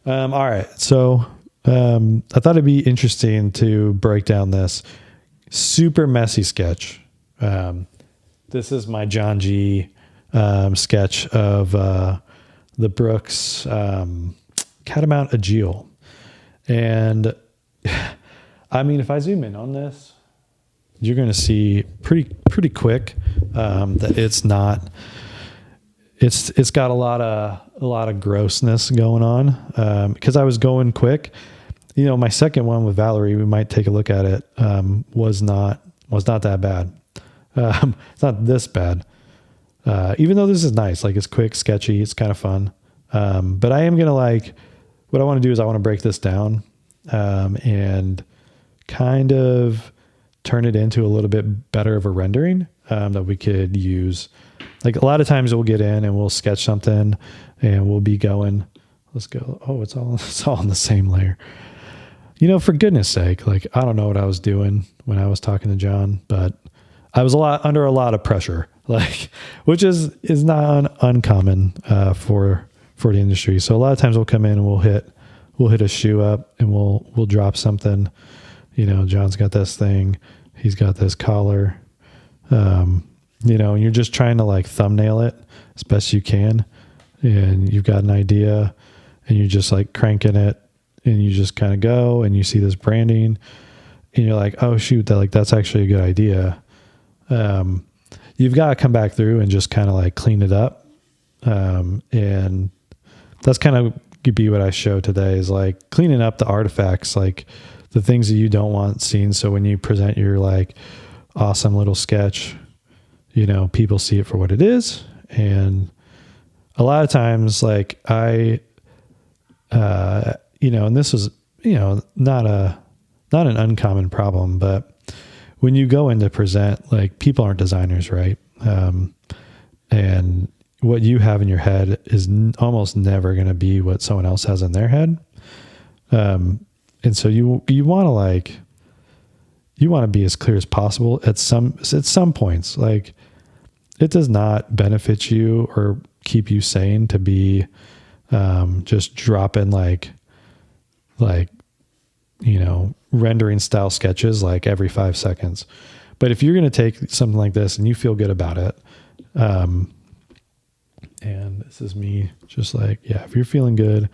All right. So I thought it'd be interesting to break down this super messy sketch. This is my John G sketch of the Brooks Catamount Agil. And I mean, if I zoom in on this, you're going to see pretty quick that it's not. It's got a lot of grossness going on because I was going quick. You know, my second one with Valerie, we might take a look at it. Was not that bad. It's not this bad. Even though this is nice, like it's quick, sketchy, it's kind of fun. But I am gonna what I want to do is I want to break this down and kind of turn it into a little bit better of a rendering that we could use. Like a lot of times we'll get in and we'll sketch something and we'll be going, let's go. Oh, it's all on the same layer. You know, for goodness sake, like I don't know what I was doing when I was talking to John, but I was under a lot of pressure, like, which is not uncommon for the industry. So a lot of times we'll come in and we'll hit a shoe up and we'll drop something. You know, John's got this thing, he's got this collar. You know, and you're just trying to like thumbnail it as best you can. And you've got an idea and you're just like cranking it and you just kind of go and you see this branding and you're like, oh shoot, that's actually a good idea. You've got to come back through and just kind of like clean it up. And that's kind of could be what I show today is like cleaning up the artifacts, like the things that you don't want seen. So when you present your like awesome little sketch, you know, people see it for what it is. And a lot of times, like you know, and this is, you know, not an uncommon problem, but when you go in to present, like people aren't designers, right? And what you have in your head is almost never going to be what someone else has in their head. And so you want to be as clear as possible at some points. Like it does not benefit you or keep you sane to be just dropping like you know, rendering style sketches like every 5 seconds. But if you're going to take something like this and you feel good about it, and this is me just like, yeah, if you're feeling good,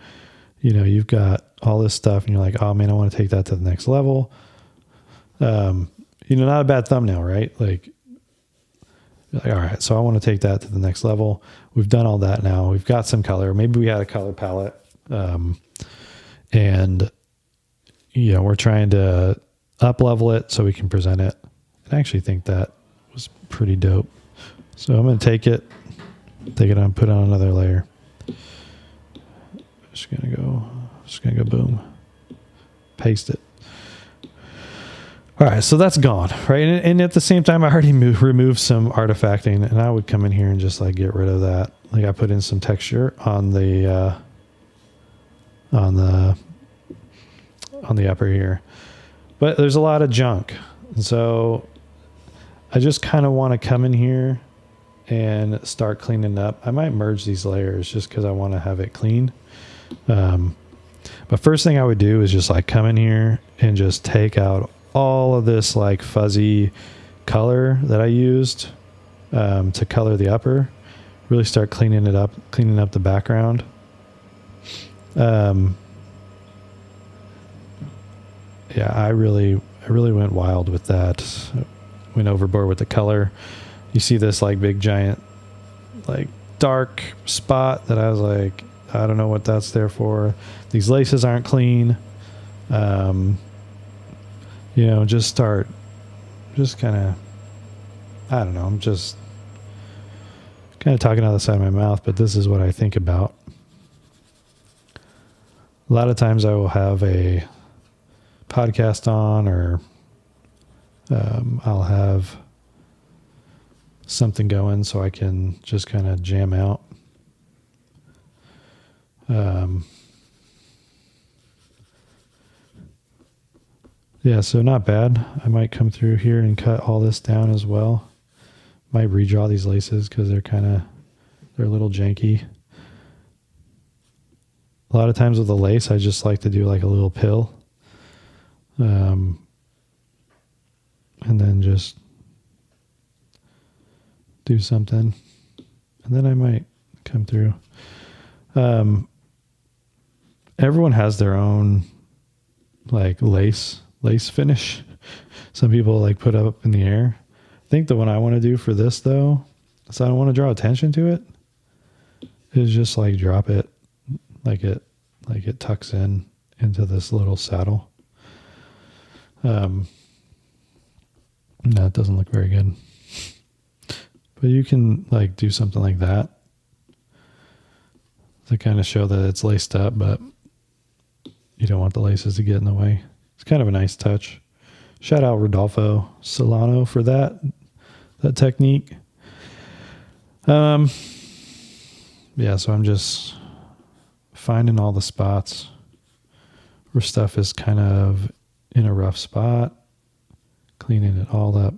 you know, you've got all this stuff and you're like, oh man, I want to take that to the next level. You know, not a bad thumbnail, right? Like, all right, so I want to take that to the next level. We've done all that now. We've got some color. Maybe we had a color palette. And, you know, we're trying to up level it so we can present it. I actually think that was pretty dope. So I'm going to take it on, put on another layer. Just going to go boom, paste it. All right, so that's gone, right? And at the same time, I already removed some artifacting, and I would come in here and just like get rid of that. Like I put in some texture on the upper here, but there's a lot of junk, and so I just kind of want to come in here and start cleaning up. I might merge these layers just because I want to have it clean. But first thing I would do is just like come in here and just take out all of this like fuzzy color that I used to color the upper. Really start cleaning up the background. Yeah, I really went wild with that. Went overboard with the color. You see this like big giant like dark spot that I was like, I don't know what that's there for. These laces aren't clean. You know, just kind of, I don't know, I'm just kind of talking out the side of my mouth, but this is what I think about. A lot of times I will have a podcast on, or I'll have something going so I can just kind of jam out. Yeah, so not bad. I might come through here and cut all this down as well. Might redraw these laces because they're a little janky. A lot of times with the lace, I just like to do like a little pill. And then just do something. And then I might come through. Everyone has their own like lace finish. Some people like put up in the air. I think the one I want to do for this though, so I don't want to draw attention to it, is just like drop it like it tucks into this little saddle. No, it doesn't look very good. But you can like do something like that to kind of show that it's laced up, but you don't want the laces to get in the way. It's kind of a nice touch. Shout out Rodolfo Solano for that technique. Yeah, so I'm just finding all the spots where stuff is kind of in a rough spot, cleaning it all up.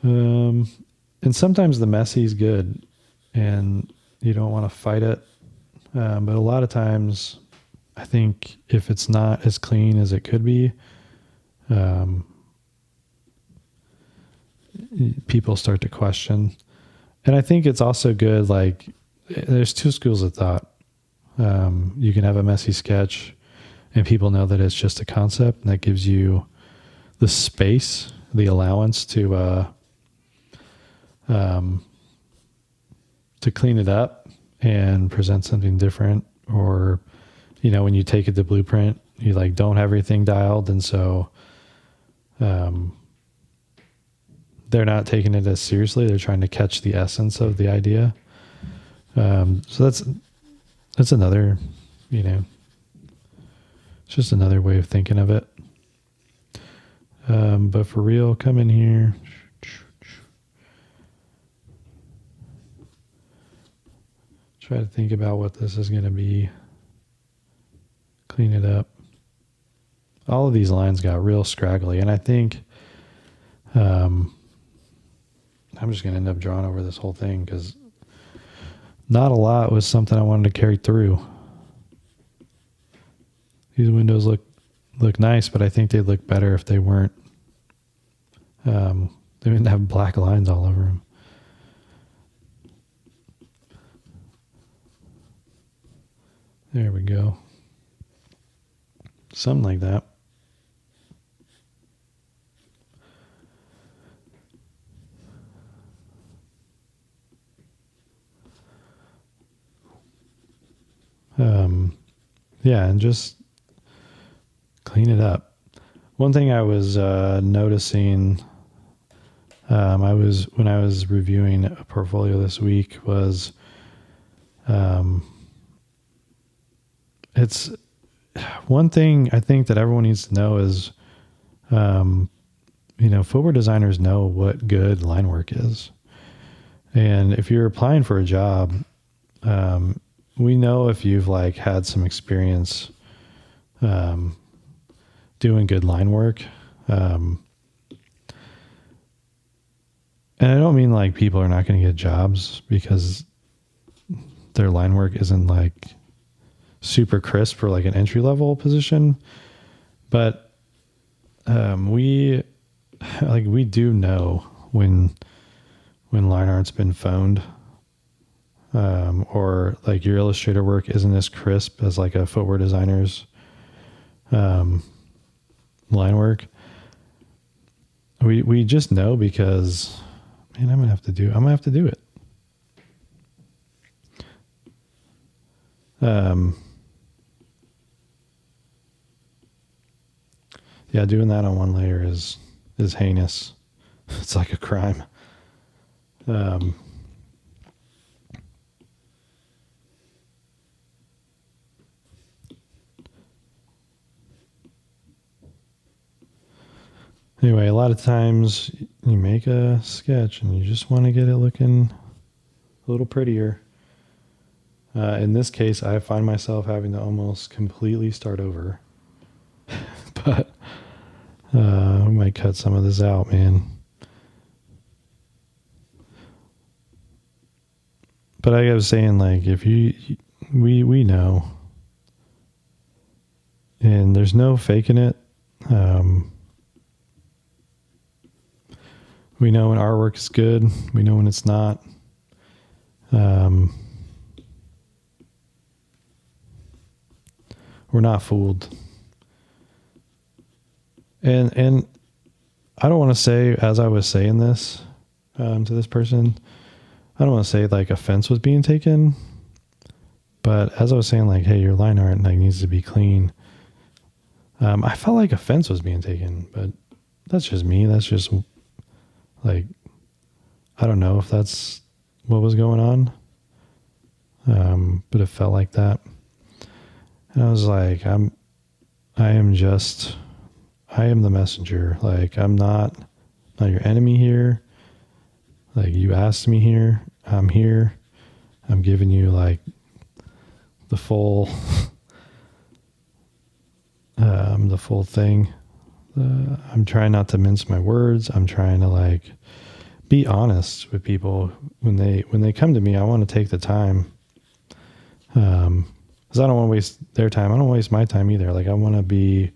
And sometimes the messy is good and you don't want to fight it. But a lot of times I think if it's not as clean as it could be, people start to question. And I think it's also good, like there's two schools of thought. You can have a messy sketch and people know that it's just a concept, and that gives you the space, the allowance to clean it up and present something different. Or, you know, when you take it to blueprint, you like don't have everything dialed, and so they're not taking it as seriously. They're trying to catch the essence of the idea. So that's another, you know, it's just another way of thinking of it. But for real, come in here. Try to think about what this is going to be. Clean it up. All of these lines got real scraggly, and I think I'm just going to end up drawing over this whole thing because not a lot was something I wanted to carry through. These windows look nice, but I think they'd look better if they weren't. They didn't have black lines all over them. There we go. Something like that. Yeah, and just clean it up. One thing I was noticing, when I was reviewing a portfolio this week was, it's one thing I think that everyone needs to know is, you know, footwear designers know what good line work is. And if you're applying for a job, we know if you've like had some experience doing good line work. And I don't mean like people are not going to get jobs because their line work isn't like super crisp for like an entry level position. But we do know when line art's been phoned. Or like your illustrator work isn't as crisp as like a footwear designer's line work. We just know because, man, I'm gonna have to do it. Yeah, doing that on one layer is heinous. It's like a crime. Anyway, a lot of times you make a sketch and you just want to get it looking a little prettier. In this case, I find myself having to almost completely start over. But we might cut some of this out, man. but I was saying, like, if we know, and there's no faking it. We know when our work is good. We know when it's not. We're not fooled. And I don't want to say, as I was saying this to this person, I don't want to say like offense was being taken, but as I was saying, like, hey, your line art like needs to be clean. I felt like offense was being taken, but that's just me. That's just like, I don't know if that's what was going on. But it felt like that. And I was like, I am the messenger. Like, I'm not your enemy here. Like, you asked me here. I'm here. I'm giving you like the full, the full thing. I'm trying not to mince my words. I'm trying to like be honest with people when they come to me. I want to take the time, because I don't want to waste their time. I don't waste my time either. Like, I want to be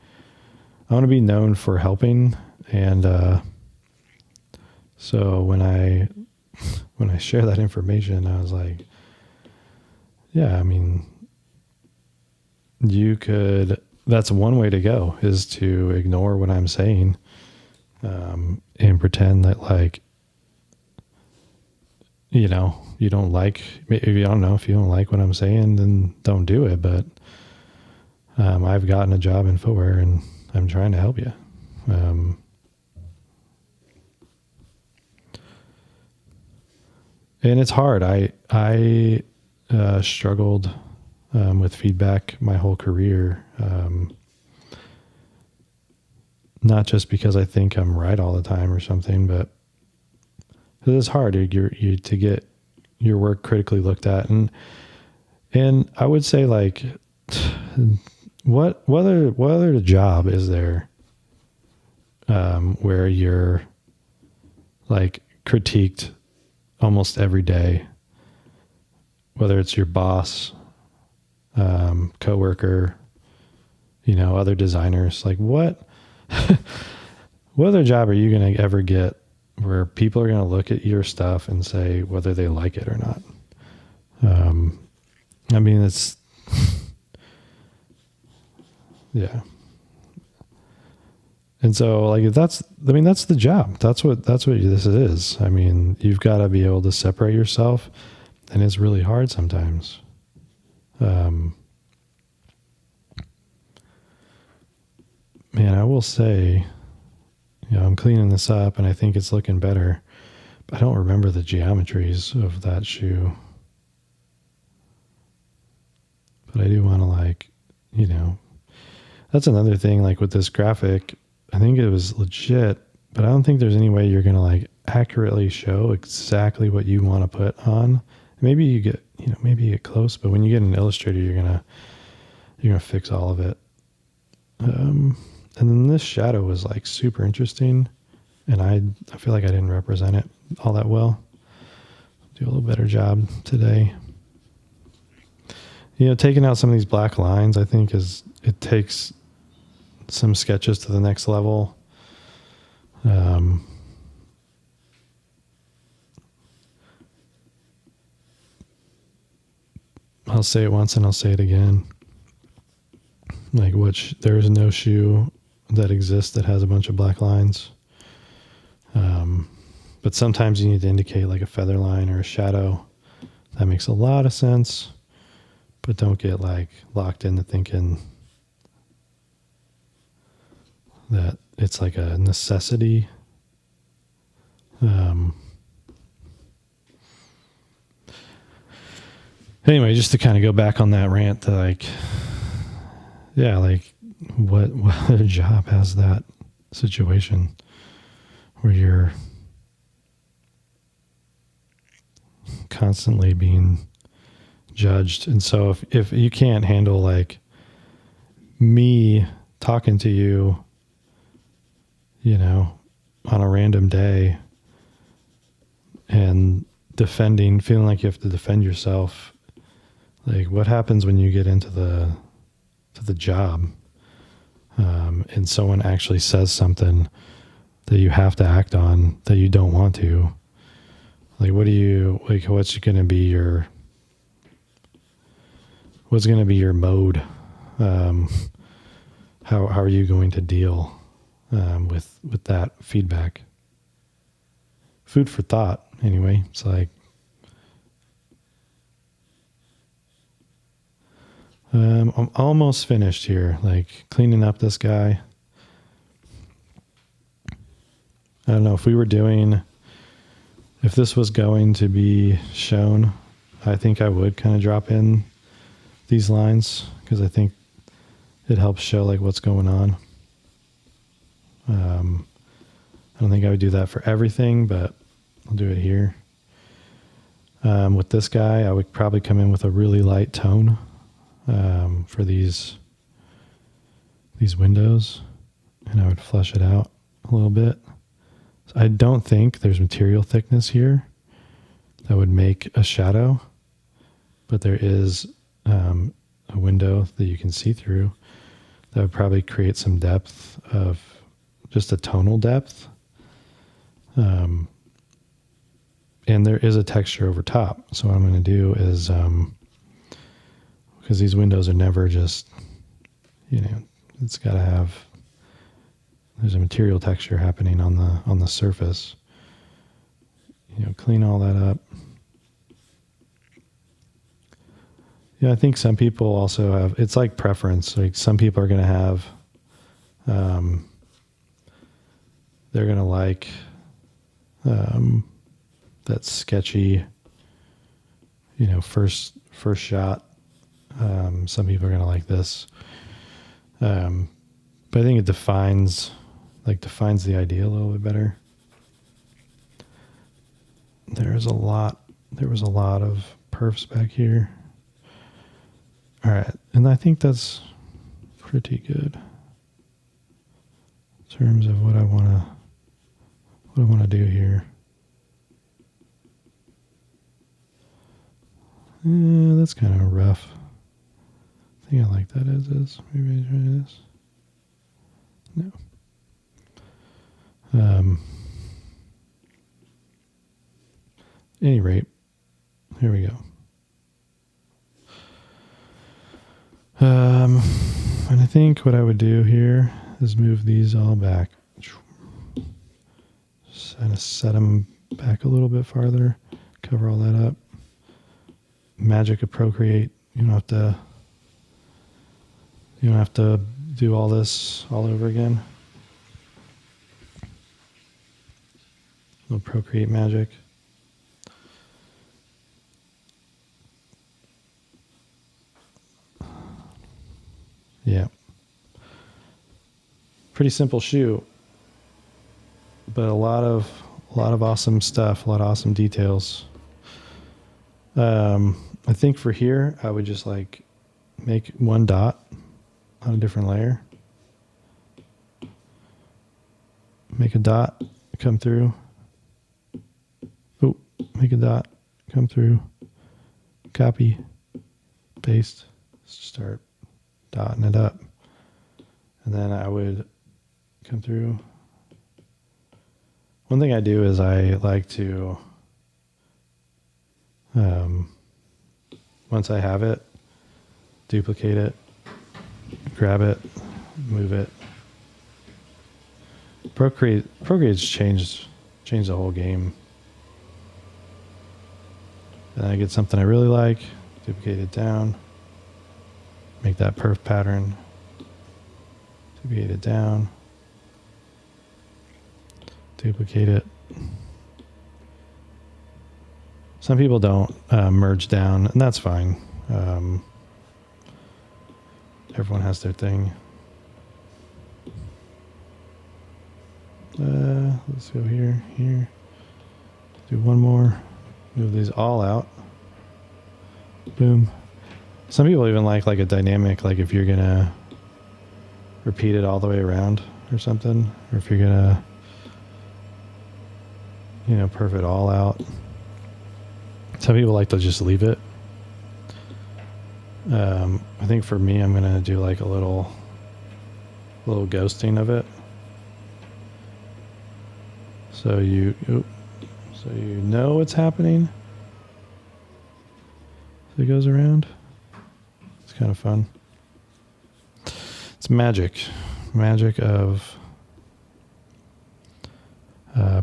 known for helping. And so when I share that information, I was like, yeah, I mean, that's one way to go, is to ignore what I'm saying, and pretend that, like, you don't like, maybe, I don't know, if you don't like what I'm saying, then don't do it. But I've gotten a job in footwear and I'm trying to help you. And it's hard. I struggled with feedback my whole career. Not just because I think I'm right all the time or something, but it is hard to get your work critically looked at. And I would say, like, what other job is there where you're like critiqued almost every day, whether it's your boss, coworker, other designers? Like, what other job are you going to ever get where people are going to look at your stuff and say whether they like it or not? I mean, it's, yeah. And so, like, that's the job. That's what this is. I mean, you've got to be able to separate yourself, and it's really hard sometimes. Man, I will say, I'm cleaning this up and I think it's looking better, but I don't remember the geometries of that shoe. But I do want to, like, that's another thing, like with this graphic, I think it was legit, but I don't think there's any way you're going to like accurately show exactly what you want to put on. Maybe you get, maybe you get close, but when you get an Illustrator, you're going to fix all of it. And then this shadow was like super interesting, and I feel like I didn't represent it all that well. Do a little better job today. Taking out some of these black lines, I think it takes some sketches to the next level. I'll say it once and I'll say it again. Like, there is no shoe that exists that has a bunch of black lines. But sometimes you need to indicate like a feather line or a shadow. That makes a lot of sense. But don't get like locked into thinking that it's like a necessity. Anyway, just to kind of go back on that rant, to like, yeah, like what other job has that situation where you're constantly being judged? And so if you can't handle like me talking to you, on a random day, and feeling like you have to defend yourself. Like, what happens when you get into the job, and someone actually says something that you have to act on that you don't want to? Like, what's going to be your mode? How are you going to deal with that feedback? Food for thought, anyway. It's like, I'm almost finished here, like cleaning up this guy. I don't know if this was going to be shown, I think I would kind of drop in these lines because I think it helps show like what's going on. I don't think I would do that for everything, but I'll do it here. With this guy, I would probably come in with a really light tone for these windows, and I would flush it out a little bit. So I don't think there's material thickness here that would make a shadow, but there is a window that you can see through that would probably create some depth of just a tonal depth. And there is a texture over top. So what I'm going to do is, because these windows are never just, it's got to have, there's a material texture happening on the surface. Clean all that up. Yeah, I think some people also have, it's like preference. Like some people are going to have, they're going to like that sketchy, first shot. Some people are going to like this. But I think it defines the idea a little bit better. There was a lot of perfs back here. All right. And I think that's pretty good in terms of what I want to do here. Yeah, that's kind of rough. I think I like that as is. Maybe I try this. No. Any rate, here we go. And I think what I would do here is move these all back. Just kind of set them back a little bit farther. Cover all that up. Magic of Procreate. You don't have to do all this all over again. Little Procreate magic. Yeah. Pretty simple shoe, but a lot of awesome stuff, a lot of awesome details. I think for here, I would just like make one dot on a different layer. Make a dot, come through. Oh, make a dot, come through. Copy, paste, start dotting it up. And then I would come through. One thing I do is I like to, once I have it, duplicate it, grab it, move it. Procreate's changed the whole game. Then I get something I really like, duplicate it down, make that perf pattern, duplicate it down, duplicate it. Some people don't merge down, and that's fine. Everyone has their thing. Let's go here. Do one more. Move these all out. Boom. Some people even like a dynamic, like if you're gonna repeat it all the way around or something, or if you're gonna, perf it all out. Some people like to just leave it. I think for me, I'm gonna do like a little ghosting of it. So you know it's happening. So it goes around. It's kind of fun. It's magic of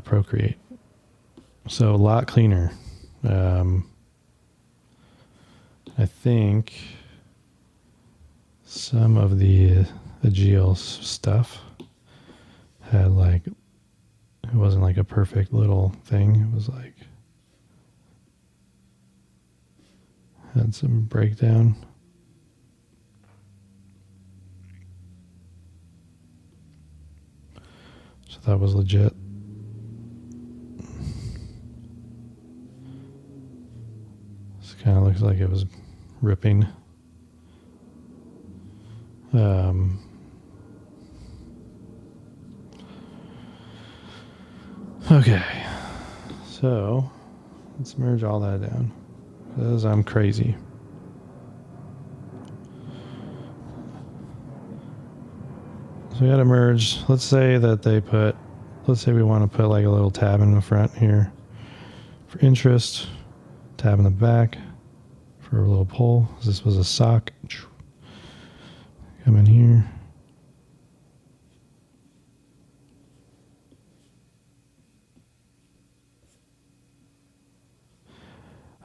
Procreate. So a lot cleaner. I think some of the Agil stuff had like, it wasn't like a perfect little thing. It was like, had some breakdown. So that was legit. This kind of looks like it was ripping. Okay, so let's merge all that down, because I'm crazy. So we got to merge. Let's say that let's say we want to put like a little tab in the front here for interest, tab in the back for a little pull. This was a sock. Come in here.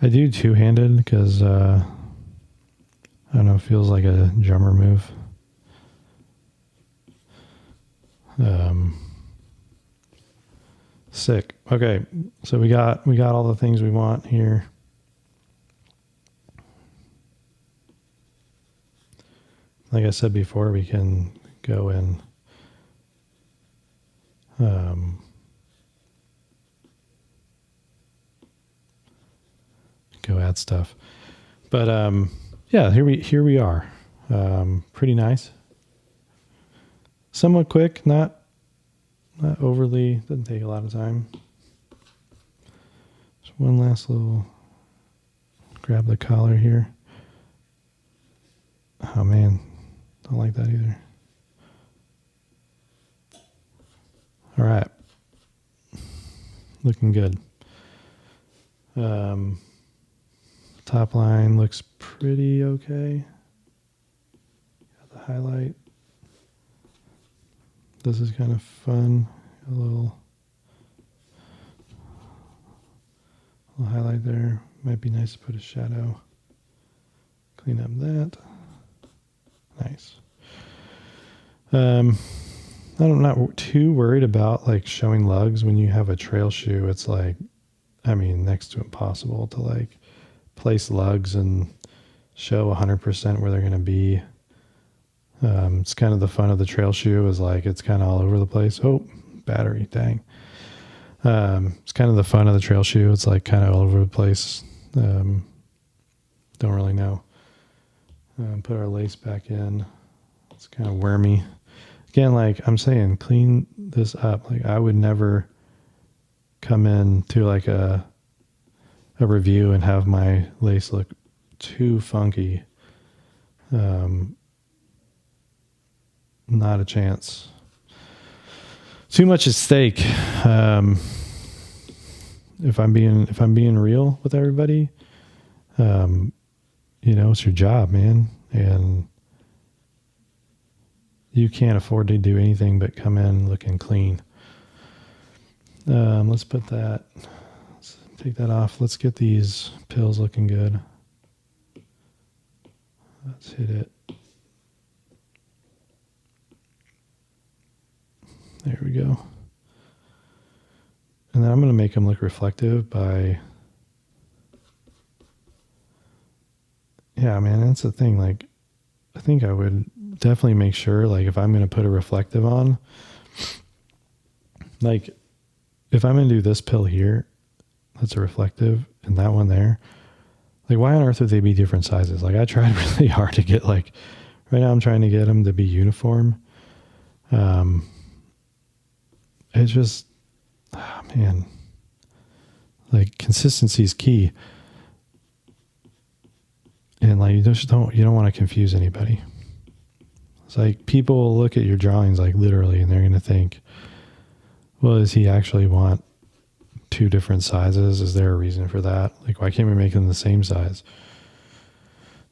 I do two-handed because, I don't know, it feels like a drummer move. Sick. Okay, so we got all the things we want here. Like I said before, we can go in. Go add stuff, but yeah, here we are. Pretty nice. Somewhat quick, not overly. Doesn't take a lot of time. Just one last little. Grab the collar here. Oh man, don't like that either. All right, looking good. Top line looks pretty okay. Got the highlight. This is kind of fun. A little highlight there. Might be nice to put a shadow. Clean up that. Nice. I'm not too worried about like showing lugs when you have a trail shoe. It's like, I mean, next to impossible to like place lugs and show 100% where they're going to be. It's kind of the fun of the trail shoe is like, it's kind of all over the place. Oh, battery, dang. It's kind of the fun of the trail shoe. It's like kind of all over the place. Don't really know. Put our lace back in. It's kind of wormy. Again, like I'm saying, clean this up. Like I would never come in to like a review and have my lace look too funky. Not a chance. Too much at stake. If I'm being real with everybody, you know, it's your job, man, and you can't afford to do anything but come in looking clean. Let's put that. Let's take that off. Let's get these pills looking good. Let's hit it. There we go. And then I'm going to make them look reflective by, yeah, man, that's the thing. Like, I think I would definitely make sure, like, if I'm going to put a reflective on, like, if I'm going to do this pill here, that's a reflective, and that one there, like, why on earth would they be different sizes? Like, I tried really hard to get, like, right now I'm trying to get them to be uniform. It's just, oh man, like consistency is key. And like, you don't want to confuse anybody. It's like people will look at your drawings like literally and they're going to think, well, does he actually want 2 different sizes? Is there a reason for that? Like, why can't we make them the same size?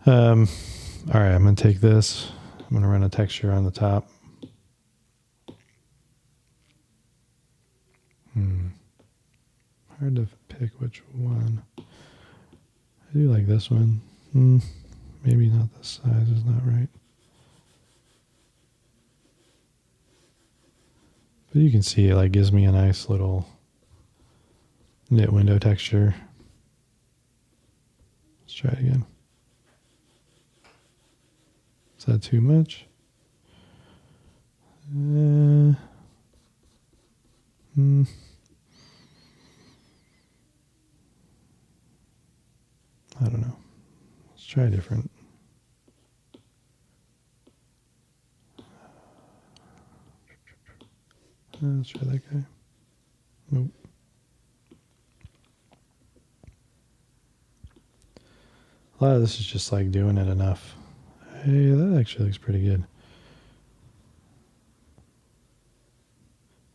All right, I'm going to take this. I'm going to run a texture on the top. Hard to pick which one. I do like this one. Maybe not, this size is not right. But you can see it like gives me a nice little knit window texture. Let's try it again. Is that too much? I don't know. Let's try different. Let's try that guy. Nope. A lot of this is just like doing it enough. Hey, that actually looks pretty good.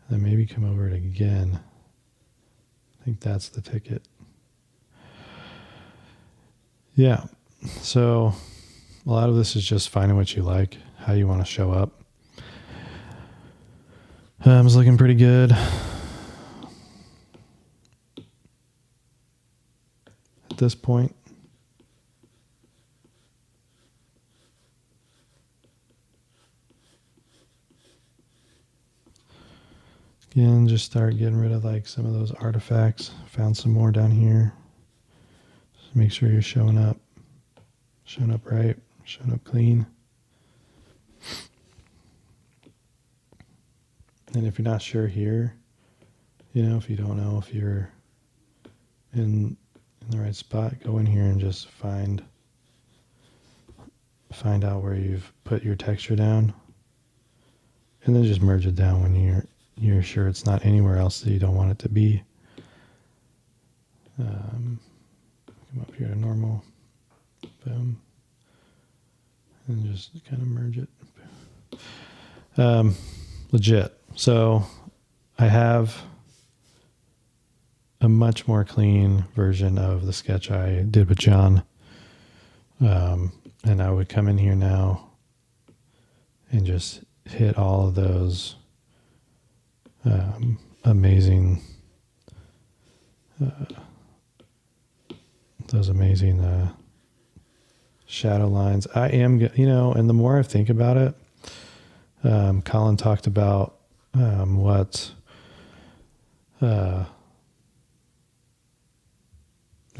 And then maybe come over it again. I think that's the ticket. Yeah. So a lot of this is just finding what you like, how you want to show up. It's looking pretty good. At this point. Again, just start getting rid of like some of those artifacts. Found some more down here. Just make sure you're showing up right, showing up clean. And if you're not sure here, you know, if you don't know if you're in the right spot, go in here and just find out where you've put your texture down, and then just merge it down when you're sure it's not anywhere else that you don't want it to be. Come up here to normal, boom, and just kind of merge it. Legit. So I have a much more clean version of the sketch I did with Jon. And I would come in here now and just hit all of those amazing shadow lines. I am, you know, and the more I think about it, Colin talked about what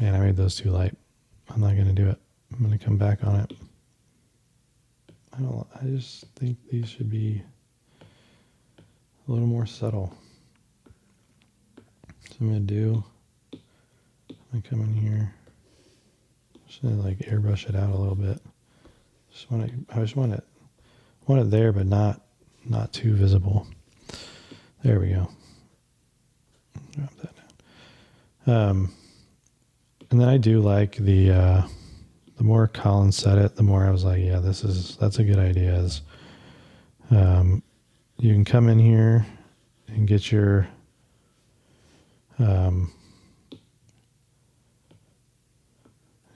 man, I made those too light. I'm not going to do it. I'm going to come back on it. I just think these should be a little more subtle. So I'm going to do, I'm going to come in here. Just going to like airbrush it out a little bit. I just want it there, but not too visible. There we go. Drop that down. And then I do like the more Colin said it, the more I was like, yeah, that's a good idea. Is you can come in here and get your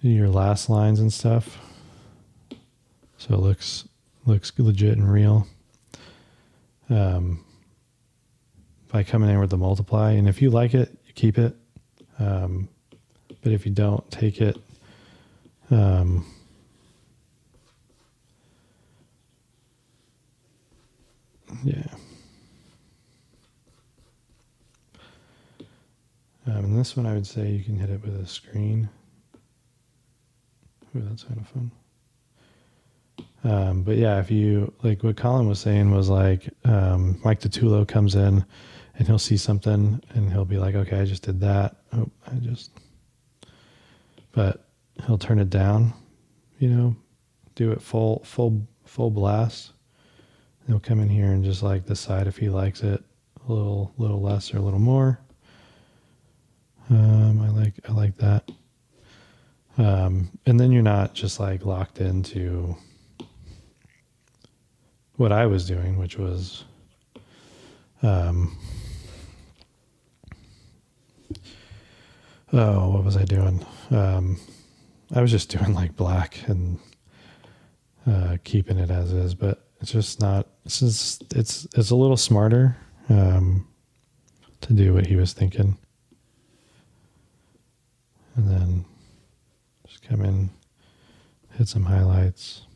last lines and stuff, so it looks legit and real. By coming in with the multiply, and if you like it, you keep it. But if you don't, take it. Yeah. And this one, I would say you can hit it with a screen. Ooh, that's kind of fun. But yeah, if you, like what Colin was saying was like, Mike Titulo comes in and he'll see something and he'll be like, okay, I just did that. But he'll turn it down, you know, do it full blast. He'll come in here and just like decide if he likes it a little less or a little more. I like that. And then you're not just like locked into what I was doing, which was, what was I doing? I was just doing like black and keeping it as is, but it's just not. It's a little smarter to do what he was thinking, and then just come in, hit some highlights.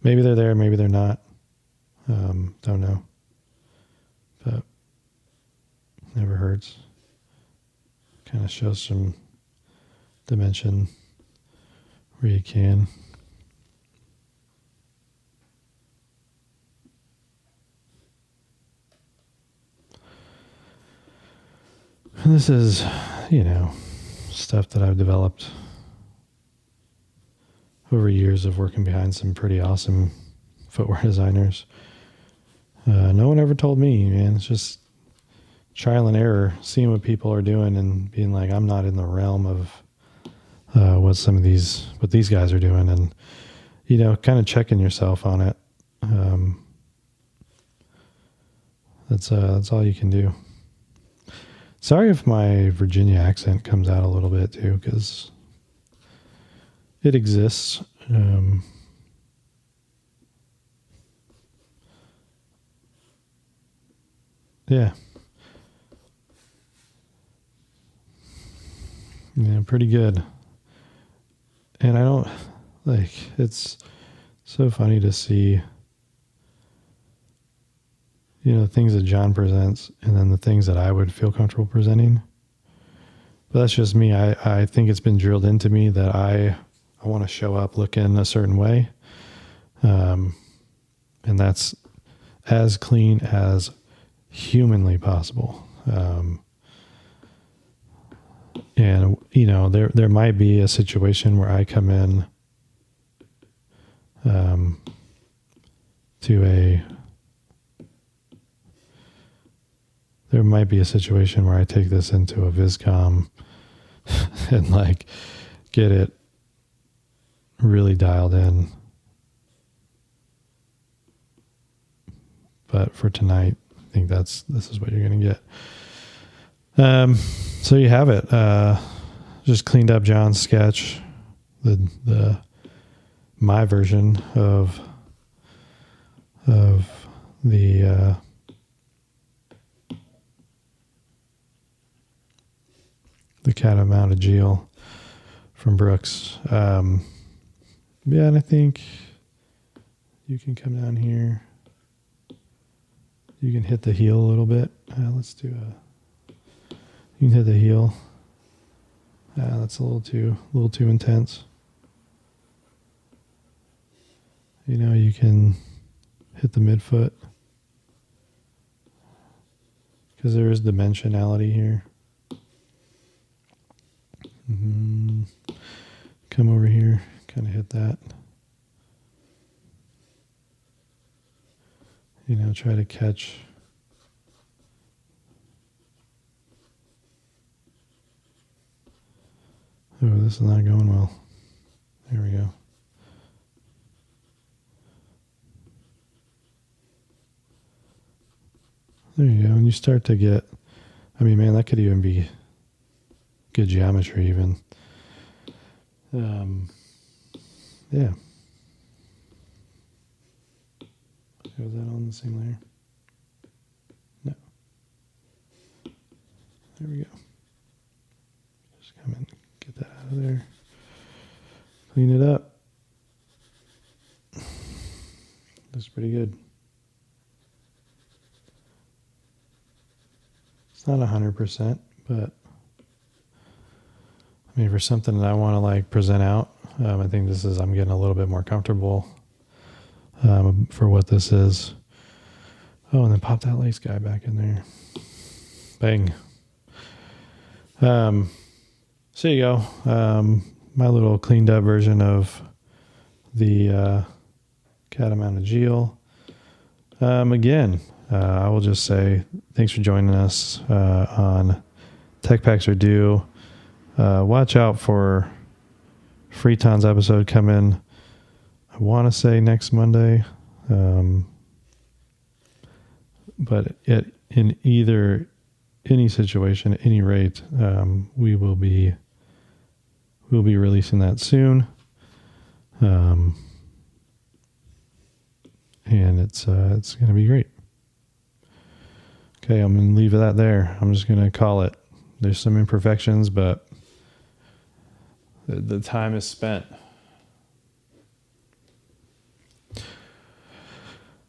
Maybe they're there, maybe they're not. Don't know, but never hurts. Kind of shows some dimension where you can. And this is, stuff that I've developed over years of working behind some pretty awesome footwear designers. No one ever told me, man. It's just trial and error, seeing what people are doing and being like, I'm not in the realm of what these guys are doing, and kind of checking yourself on it. That's all you can do. Sorry if my Virginia accent comes out a little bit too, because it exists. Yeah. Yeah, pretty good. And I don't it's so funny to see, things that Jon presents and then the things that I would feel comfortable presenting. But that's just me. I think it's been drilled into me that I want to show up looking a certain way. And that's as clean as humanly possible. And there might be a situation where I come in there might be a situation where I take this into a Viscom and get it really dialed in. But for tonight, I think this is what you're going to get. So you have it. Just cleaned up Jon's sketch, my version of the Catamount Agil from Brooks. And I think you can come down here. You can hit the heel a little bit. Let's do you can hit the heel. That's a little too intense. You can hit the midfoot because there is dimensionality here. Come over here, kind of hit that. Try to catch. Oh, this is not going well. There we go. There you go. And you start to get, man, that could even be good geometry even. Yeah. Was that on the same layer? No. There we go. Just come in, get that out of there. Clean it up. Looks pretty good. It's not 100%, but for something that I want to present out, I think I'm getting a little bit more comfortable for what this is. Oh, and then pop that lace guy back in there. Bang. So you go. My little cleaned up version of the Catamount Agil. Again, I will just say thanks for joining us on Tech Packs Are Due. Watch out for Freeton's episode coming, I want to say next Monday. But in any situation, at any rate, we'll be releasing that soon. And it's going to be great. Okay, I'm going to leave that there. I'm just going to call it. There's some imperfections, but the time is spent.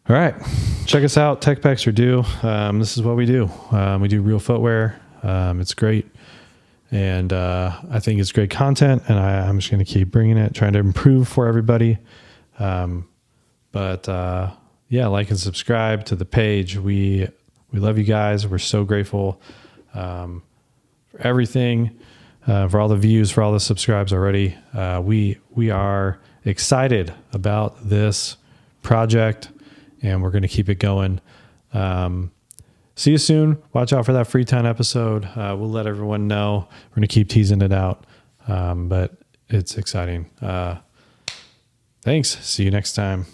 All right, check us out. Tech Packs are due. This is what we do. We do real footwear. It's great. And I think it's great content, and I'm just going to keep bringing it, trying to improve for everybody. But like and subscribe to the page. We love you guys. We're so grateful for everything, for all the views, for all the subscribes already. We are excited about this project, and we're going to keep it going. See you soon. Watch out for that Freetown episode. We'll let everyone know. We're going to keep teasing it out, but it's exciting. Thanks. See you next time.